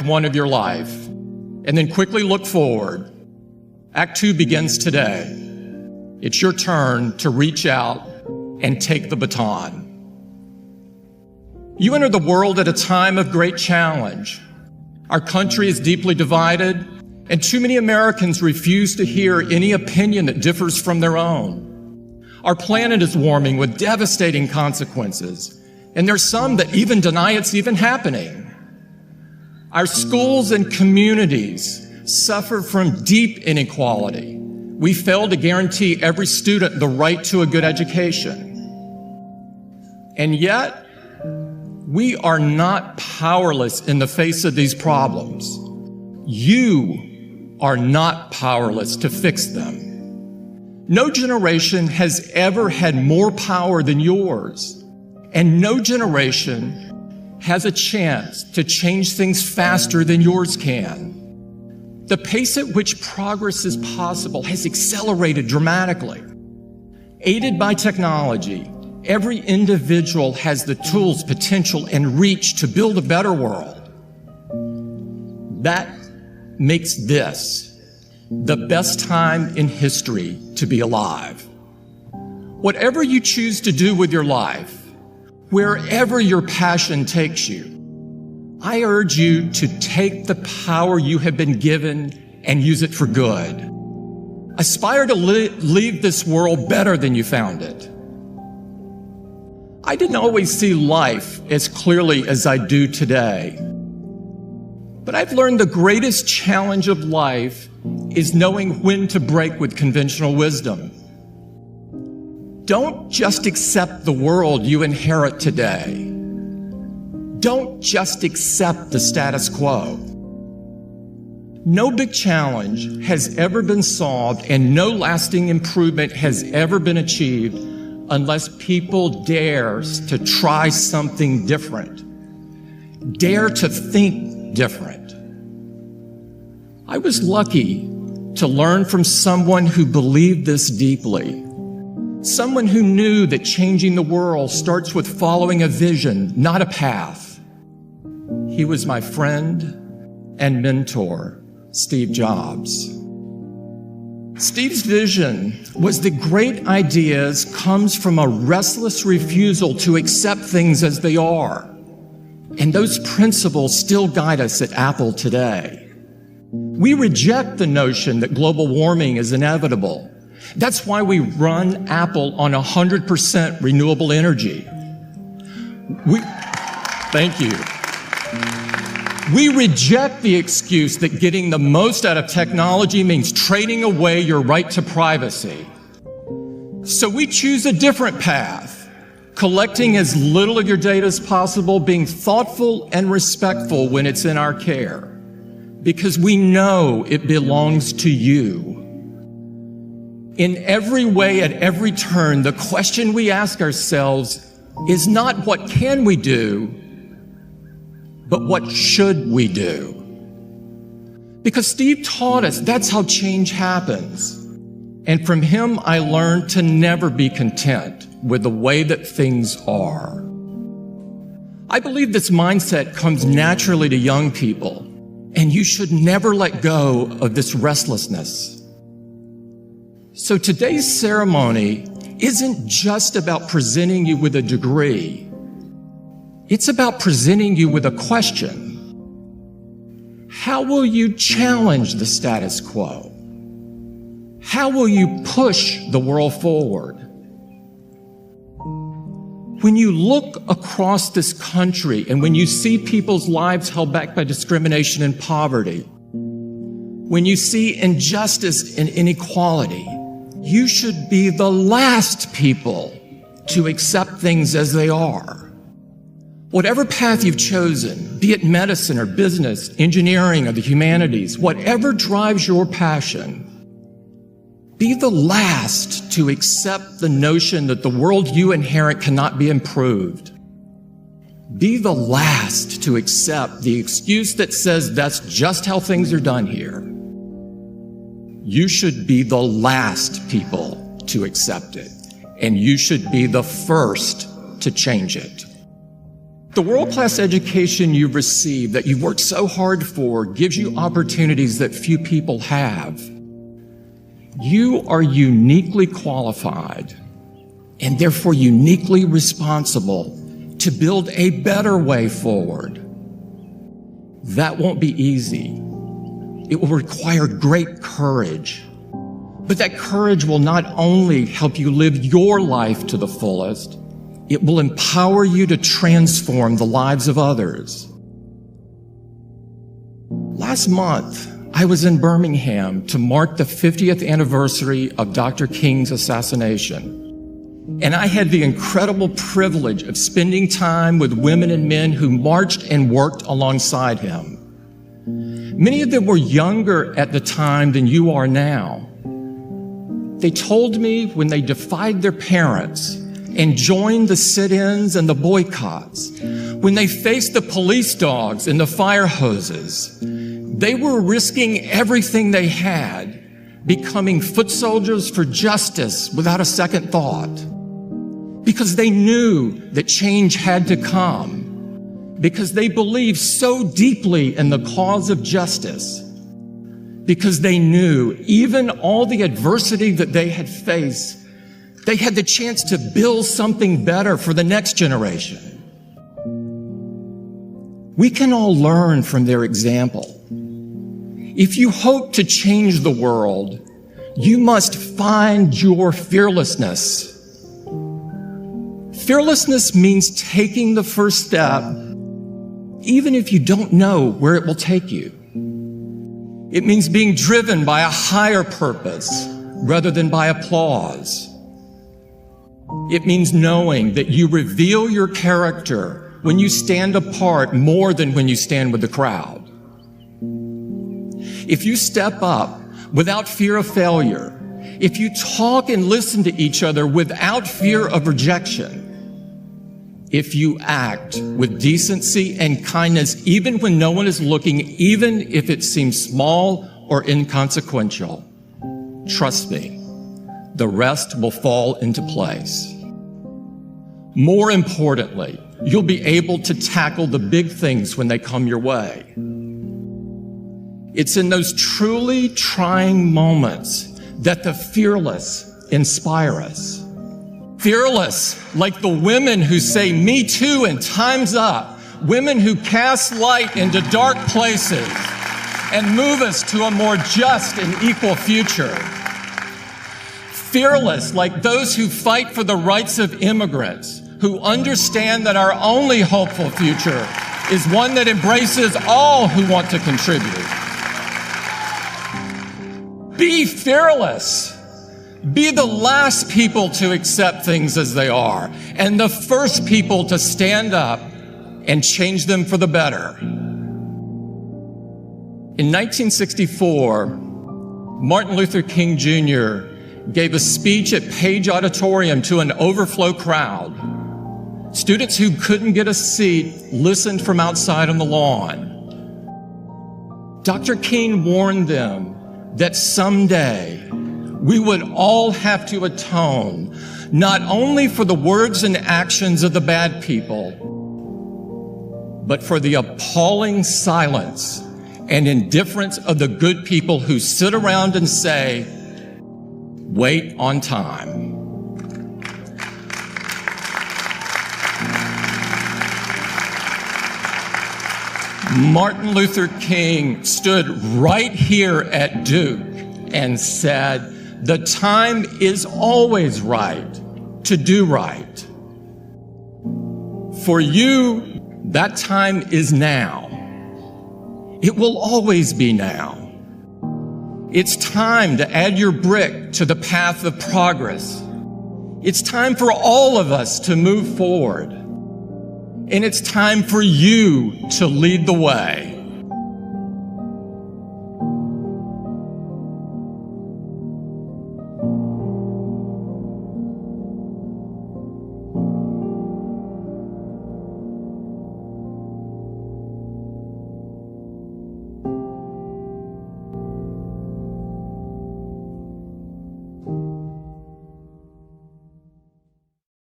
Act 1 of your life, and then quickly look forward, Act 2 begins today. It's your turn to reach out and take the baton. You enter the world at a time of great challenge. Our country is deeply divided, and too many Americans refuse to hear any opinion that differs from their own. Our planet is warming with devastating consequences, and there's some that even deny it's even happening. Our schools and communities suffer from deep inequality. We fail to guarantee every student the right to a good education. And yet, we are not powerless in the face of these problems. You are not powerless to fix them. No generation has ever had more power than yours, and no generation has a chance to change things faster than yours can. The pace at which progress is possible has accelerated dramatically. Aided by technology, every individual has the tools, potential, and reach to build a better world. That makes this the best time in history to be alive. Whatever you choose to do with your life, wherever your passion takes you, I urge you to take the power you have been given and use it for good. Aspire to leave this world better than you found it. I didn't always see life as clearly as I do today. But I've learned the greatest challenge of life is knowing when to break with conventional wisdom. Don't just accept the world you inherit today. Don't just accept the status quo. No big challenge has ever been solved and no lasting improvement has ever been achieved unless people dare to try something different. Dare to think different. I was lucky to learn from someone who believed this deeply. Someone who knew that changing the world starts with following a vision, not a path. He was my friend and mentor, Steve Jobs. Steve's vision was that great ideas comes from a restless refusal to accept things as they are. And those principles still guide us at Apple today. We reject the notion that global warming is inevitable. That's why we run Apple on 100% renewable energy. Thank you. We reject the excuse that getting the most out of technology means trading away your right to privacy. So we choose a different path, collecting as little of your data as possible, being thoughtful and respectful when it's in our care, because we know it belongs to you. In every way, at every turn, the question we ask ourselves is not what can we do, but what should we do? Because Steve taught us that's how change happens. And from him, I learned to never be content with the way that things are. I believe this mindset comes naturally to young people, and you should never let go of this restlessness. So today's ceremony isn't just about presenting you with a degree. It's about presenting you with a question. How will you challenge the status quo? How will you push the world forward? When you look across this country and when you see people's lives held back by discrimination and poverty, when you see injustice and inequality, you should be the last people to accept things as they are. Whatever path you've chosen, be it medicine or business, engineering or the humanities, whatever drives your passion, be the last to accept the notion that the world you inherit cannot be improved. Be the last to accept the excuse that says that's just how things are done here. You should be the last people to accept it, and you should be the first to change it. The world-class education you've received, that you've worked so hard for, gives you opportunities that few people have. You are uniquely qualified and therefore uniquely responsible to build a better way forward. That won't be easy. It will require great courage. But that courage will not only help you live your life to the fullest, it will empower you to transform the lives of others. Last month, I was in Birmingham to mark the 50th anniversary of Dr. King's assassination. And I had the incredible privilege of spending time with women and men who marched and worked alongside him. Many of them were younger at the time than you are now. They told me when they defied their parents and joined the sit-ins and the boycotts, when they faced the police dogs and the fire hoses, they were risking everything they had, becoming foot soldiers for justice without a second thought. Because they knew that change had to come. Because they believed so deeply in the cause of justice. Because they knew even all the adversity that they had faced, they had the chance to build something better for the next generation. We can all learn from their example. If you hope to change the world, you must find your fearlessness. Fearlessness means taking the first step, even if you don't know where it will take you. It means being driven by a higher purpose rather than by applause. It means knowing that you reveal your character when you stand apart more than when you stand with the crowd. If you step up without fear of failure, if you talk and listen to each other without fear of rejection, if you act with decency and kindness even when no one is looking, even if it seems small or inconsequential, trust me, the rest will fall into place. More importantly, you'll be able to tackle the big things when they come your way. It's in those truly trying moments that the fearless inspire us. Fearless, like the women who say, "Me too," and "Time's up." Women who cast light into dark places and move us to a more just and equal future. Fearless, like those who fight for the rights of immigrants, who understand that our only hopeful future is one that embraces all who want to contribute. Be fearless. Be the last people to accept things as they are, and the first people to stand up and change them for the better. In 1964, Martin Luther King Jr. gave a speech at Page Auditorium to an overflow crowd. Students who couldn't get a seat listened from outside on the lawn. Dr. King warned them that someday we would all have to atone not only for the words and actions of the bad people, but for the appalling silence and indifference of the good people who sit around and say, "Wait on time." Martin Luther King stood right here at Duke and said, "The time is always right to do right." For you, that time is now. It will always be now. It's time to add your brick to the path of progress. It's time for all of us to move forward. And it's time for you to lead the way.